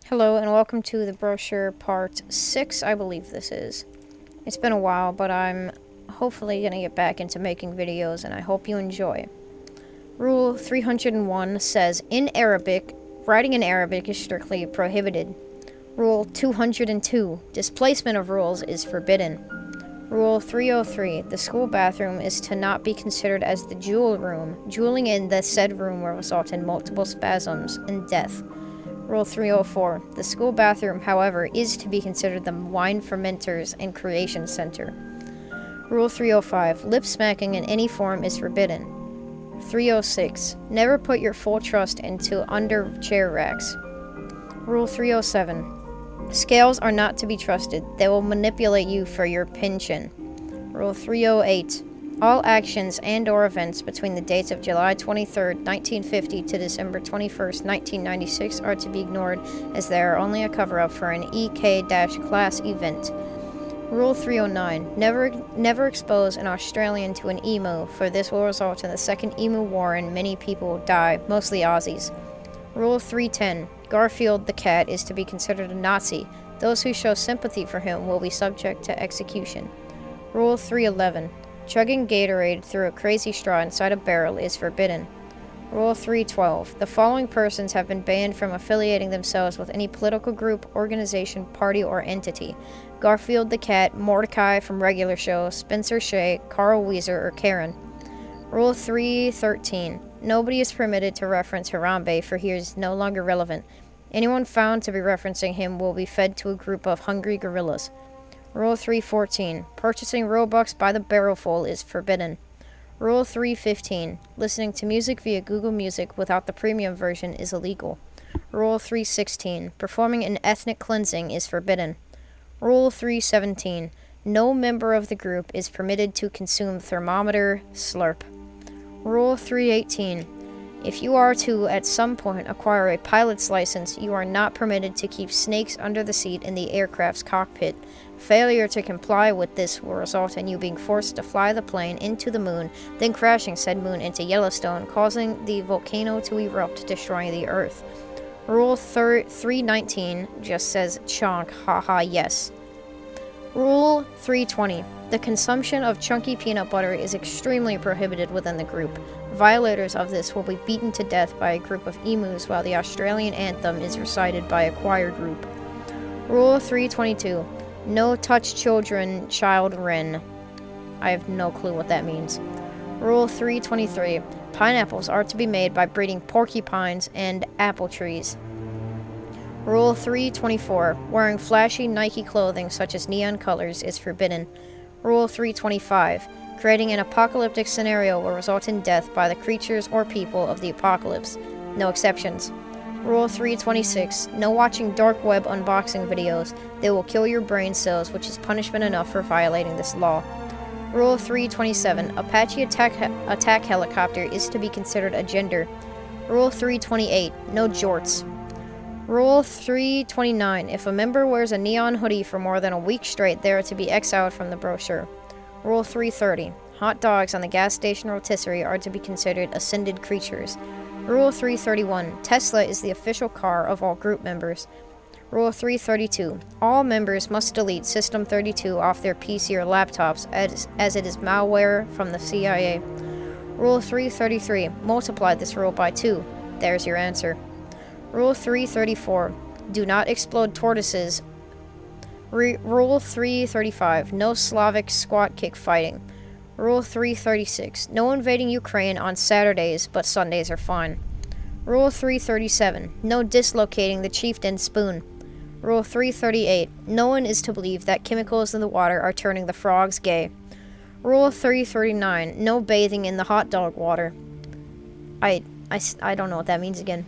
Hello and welcome to the Brochure Part 6, I believe this is. It's been a while, but I'm hopefully going to get back into making videos and I hope you enjoy. Rule 301 says, in Arabic, writing in Arabic is strictly prohibited. Rule 202, displacement of rules is forbidden. Rule 303, the school bathroom is to not be considered as the jewel room. Jeweling in the said room will result in multiple spasms and death. Rule 304. The school bathroom, however, is to be considered the wine fermenters and creation center. Rule 305. Lip smacking in any form is forbidden. 306. Never put your full trust into under chair racks. Rule 307. Scales are not to be trusted. They will manipulate you for your pension. Rule 308. All actions and/or events between the dates of July 23, 1950 to December 21, 1996 are to be ignored as they are only a cover-up for an EK-class event. Rule 309. Never expose an Australian to an emu, for this will result in the second emu war and many people die, mostly Aussies. Rule 310. Garfield the cat is to be considered a Nazi. Those who show sympathy for him will be subject to execution. Rule 311. Chugging Gatorade through a crazy straw inside a barrel is forbidden. Rule 312. The following persons have been banned from affiliating themselves with any political group, organization, party, or entity: Garfield the cat, Mordecai from Regular Show, Spencer Shea, Carl Weezer, or Karen. Rule 313. Nobody is permitted to reference Harambe, for he is no longer relevant. Anyone found to be referencing him will be fed to a group of hungry gorillas. Rule 314. Purchasing Robux by the barrelful is forbidden. Rule 315. Listening to music via Google Music without the premium version is illegal. Rule 316. Performing an ethnic cleansing is forbidden. Rule 317. No member of the group is permitted to consume thermometer slurp. Rule 318. If you are to, at some point, acquire a pilot's license, you are not permitted to keep snakes under the seat in the aircraft's cockpit. Failure to comply with this will result in you being forced to fly the plane into the moon, then crashing said moon into Yellowstone, causing the volcano to erupt, destroying the Earth. Rule 319 just says chonk, haha, yes. Rule 320. The consumption of chunky peanut butter is extremely prohibited within the group. Violators of this will be beaten to death by a group of emus while the Australian anthem is recited by a choir group. Rule 322. No touch children, child wren. I have no clue what that means. Rule 323. Pineapples are to be made by breeding porcupines and apple trees. Rule 324. Wearing flashy Nike clothing such as neon colors is forbidden. Rule 325. Creating an apocalyptic scenario will result in death by the creatures or people of the apocalypse. No exceptions. Rule 326. No watching dark web unboxing videos. They will kill your brain cells, which is punishment enough for violating this law. Rule 327. Apache attack helicopter is to be considered a gender. Rule 328. No jorts. Rule 329. If a member wears a neon hoodie for more than a week straight, they are to be exiled from the brochure. Rule 330. Hot dogs on the gas station rotisserie are to be considered ascended creatures. Rule 331. Tesla is the official car of all group members. Rule 332. All members must delete System 32 off their PC or laptops as it is malware from the CIA. Rule 333. Multiply this rule by 2. There's your answer. Rule 334. Do not explode tortoises. Rule 335. No Slavic squat kick fighting. Rule 336. No invading Ukraine on Saturdays, but Sundays are fine. Rule 337. No dislocating the chieftain's spoon. Rule 338. No one is to believe that chemicals in the water are turning the frogs gay. Rule 339. No bathing in the hot dog water. I don't know what that means again.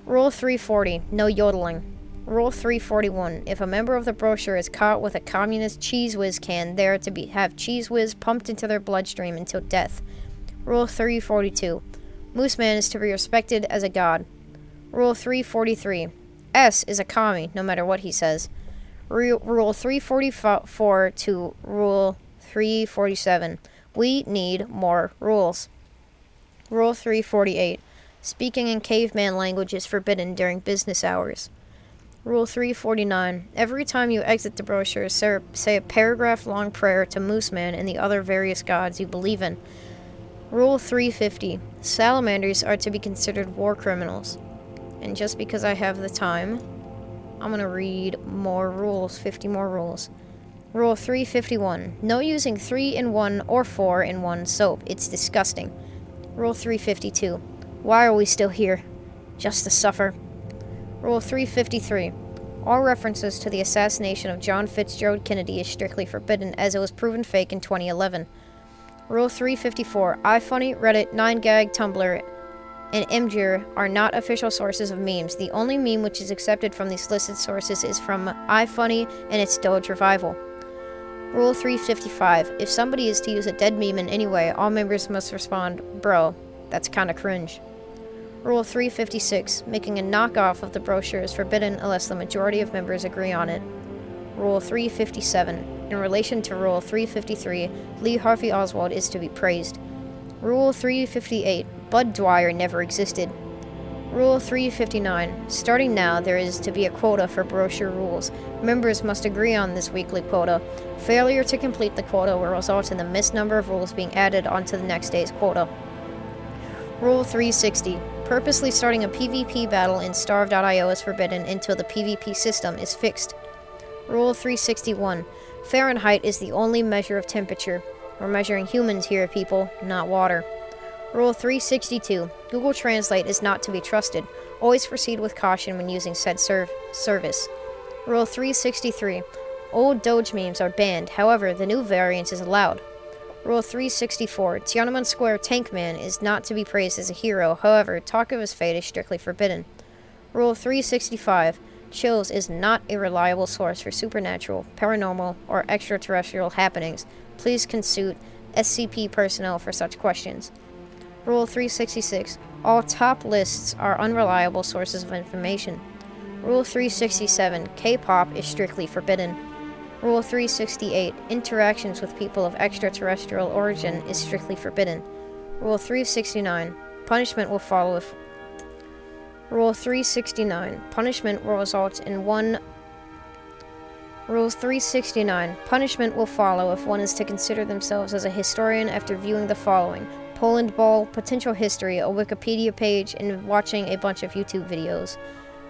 Rule 340. No yodeling. Rule 341. If a member of the brochure is caught with a communist Cheese Whiz can, they are to have Cheese Whiz pumped into their bloodstream until death. Rule 342. Mooseman is to be respected as a god. Rule 343. S is a commie, no matter what he says. Rule 344 to Rule 347. We need more rules. Rule 348. Speaking in caveman language is forbidden during business hours. Rule 349. Every time you exit the brochure, say a paragraph-long prayer to Mooseman and the other various gods you believe in. Rule 350. Salamanders are to be considered war criminals. And just because I have the time, I'm going to read more rules, 50 more rules. Rule 351. No using 3-in-1 or 4-in-1 soap. It's disgusting. Rule 352. Why are we still here? Just to suffer. Rule 353. All references to the assassination of John Fitzgerald Kennedy is strictly forbidden, as it was proven fake in 2011. Rule 354. iFunny, Reddit, 9gag, Tumblr, and Imgur are not official sources of memes. The only meme which is accepted from these listed sources is from iFunny and its Doge revival. Rule 355. If somebody is to use a dead meme in any way, all members must respond, "Bro, that's kinda cringe." Rule 356. Making a knockoff of the brochure is forbidden unless the majority of members agree on it. Rule 357. In relation to Rule 353, Lee Harvey Oswald is to be praised. Rule 358. Bud Dwyer never existed. Rule 359. Starting now, there is to be a quota for brochure rules. Members must agree on this weekly quota. Failure to complete the quota will result in the missed number of rules being added onto the next day's quota. Rule 360. Purposely starting a PvP battle in Starve.io is forbidden until the PvP system is fixed. Rule 361. Fahrenheit is the only measure of temperature. We're measuring humans here, people, not water. Rule 362. Google Translate is not to be trusted. Always proceed with caution when using said service. Rule 363. Old Doge memes are banned, however, the new variant is allowed. Rule 364. Tiananmen Square Tank Man is not to be praised as a hero, however, talk of his fate is strictly forbidden. Rule 365. Chills is not a reliable source for supernatural, paranormal, or extraterrestrial happenings. Please consult SCP personnel for such questions. Rule 366. All top lists are unreliable sources of information. Rule 367. K-pop is strictly forbidden. Rule 368. Interactions with people of extraterrestrial origin is strictly forbidden. Rule 369. Punishment will follow if... Rule 369. Punishment will result in one... Rule 369. Punishment will follow if one is to consider themselves as a historian after viewing the following: Poland Ball, potential history, a Wikipedia page, and watching a bunch of YouTube videos.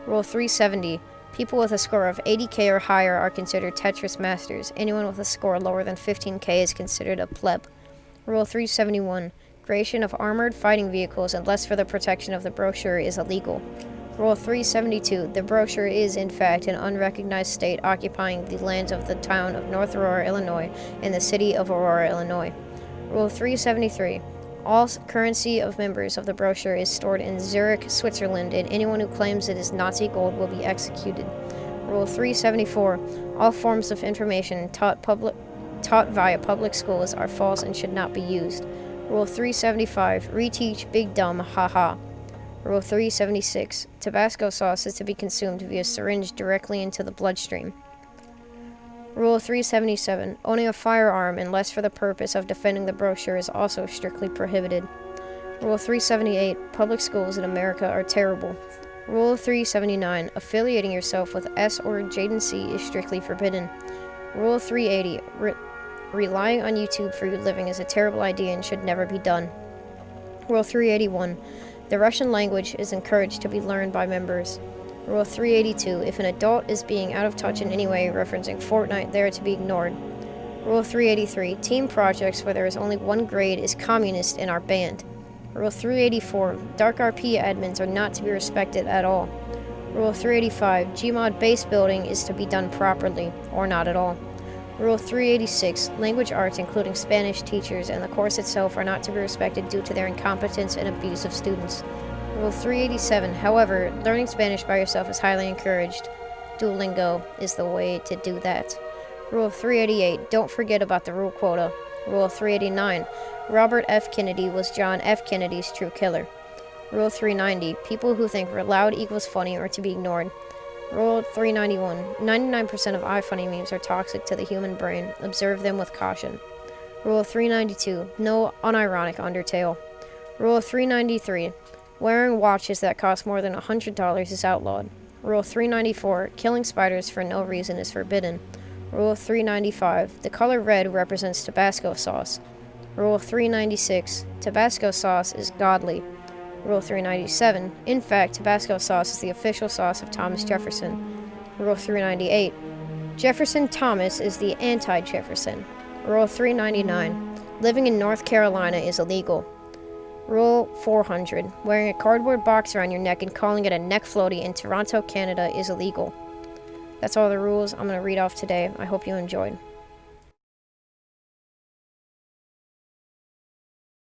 Rule 370. People with a score of 80k or higher are considered Tetris masters. Anyone with a score lower than 15k is considered a pleb. Rule 371. Creation of armored fighting vehicles unless for the protection of the brochure is illegal. Rule 372. The brochure is, in fact, an unrecognized state occupying the lands of the town of North Aurora, Illinois, and the city of Aurora, Illinois. Rule 373. All currency of members of the brochure is stored in Zurich, Switzerland, and anyone who claims it is Nazi gold will be executed. Rule 374. All forms of information taught via public schools are false and should not be used. Rule 375. Reteach big dumb, haha. Rule 376. Tabasco sauce is to be consumed via syringe directly into the bloodstream. Rule 377. Owning a firearm unless for the purpose of defending the brochure is also strictly prohibited. Rule 378. Public schools in America are terrible. Rule 379. Affiliating yourself with S or Jaden C is strictly forbidden. Rule 380. Relying on YouTube for your living is a terrible idea and should never be done. Rule 381. The Russian language is encouraged to be learned by members. Rule 382. If an adult is being out of touch in any way referencing Fortnite, they are to be ignored. Rule 383. Team projects where there is only one grade is communist and are banned. Rule 384. Dark RP admins are not to be respected at all. Rule 385. Gmod base building is to be done properly, or not at all. Rule 386. Language arts, including Spanish teachers and the course itself, are not to be respected due to their incompetence and abuse of students. Rule 387. However, learning Spanish by yourself is highly encouraged. Duolingo is the way to do that. Rule 388. Don't forget about the rule quota. Rule 389. Robert F. Kennedy was John F. Kennedy's true killer. Rule 390. People who think loud equals funny are to be ignored. Rule 391. 99% of iFunny memes are toxic to the human brain. Observe them with caution. Rule 392. No unironic Undertale. Rule 393. Wearing watches that cost more than $100 is outlawed. Rule 394, killing spiders for no reason is forbidden. Rule 395, the color red represents Tabasco sauce. Rule 396, Tabasco sauce is godly. Rule 397, in fact, Tabasco sauce is the official sauce of Thomas Jefferson. Rule 398, Jefferson Thomas is the anti-Jefferson. Rule 399, living in North Carolina is illegal. Rule 400, wearing a cardboard box around your neck and calling it a neck floaty in Toronto, Canada is illegal. That's all the rules I'm going to read off today. I hope you enjoyed.